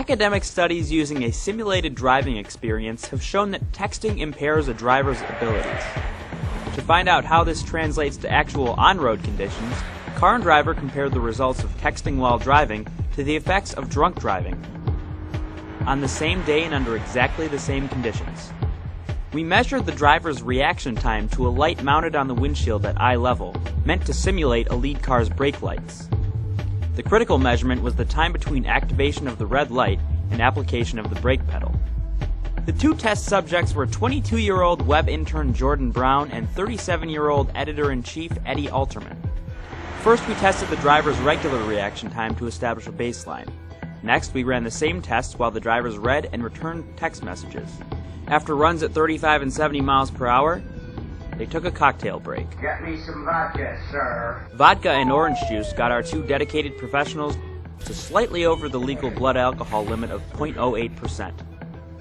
Academic studies using a simulated driving experience have shown that texting impairs a driver's abilities. To find out how this translates to actual on-road conditions, Car and Driver compared the results of texting while driving to the effects of drunk driving on the same day and under exactly the same conditions. We measured the driver's reaction time to a light mounted on the windshield at eye level, meant to simulate a lead car's brake lights. The critical measurement was the time between activation of the red light and application of the brake pedal. The two test subjects were 22-year-old web intern Jordan Brown and 37-year-old editor-in-chief Eddie Alterman. First, we tested the driver's regular reaction time to establish a baseline. Next, we ran the same tests while the drivers read and returned text messages. After runs at 35 and 70 miles per hour, they took a cocktail break. Get me some vodka, sir. Vodka and orange juice got our two dedicated professionals to slightly over the legal blood alcohol limit of 0.08%.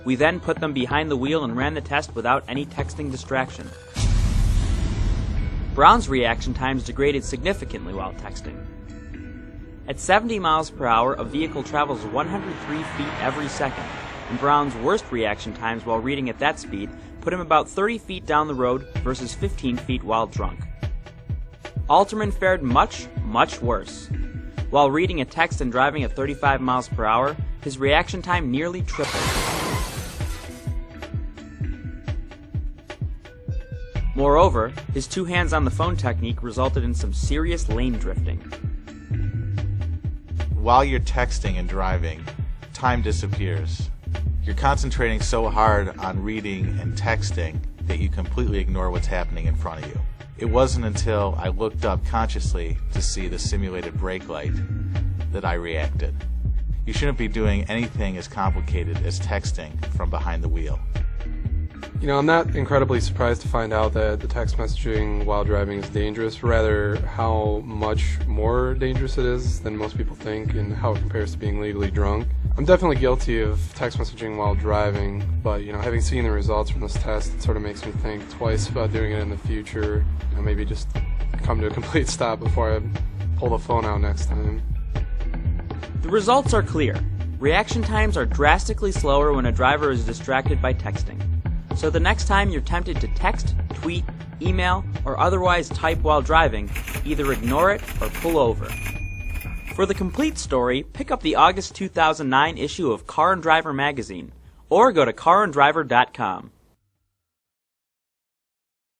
We then put them behind the wheel and ran the test without any texting distraction. Brown's reaction times degraded significantly while texting. At 70 miles per hour, a vehicle travels 103 feet every second, and Brown's worst reaction times while reading at that speed put him about 30 feet down the road versus 15 feet while drunk. Alterman fared much, much worse. While reading a text and driving at 35 miles per hour, his reaction time nearly tripled. Moreover, his two hands on the phone technique resulted in some serious lane drifting. While you're texting and driving, time disappears. You're concentrating so hard on reading and texting that you completely ignore what's happening in front of you. It wasn't until I looked up consciously to see the simulated brake light that I reacted. You shouldn't be doing anything as complicated as texting from behind the wheel. You know, I'm not incredibly surprised to find out that the text messaging while driving is dangerous, rather how much more dangerous it is than most people think and how it compares to being legally drunk. I'm definitely guilty of text messaging while driving, but having seen the results from this test, it sort of makes me think twice about doing it in the future. Maybe just come to a complete stop before I pull the phone out next time. The results are clear. Reaction times are drastically slower when a driver is distracted by texting. So the next time you're tempted to text, tweet, email, or otherwise type while driving, either ignore it or pull over. For the complete story, pick up the August 2009 issue of Car and Driver magazine, or go to caranddriver.com.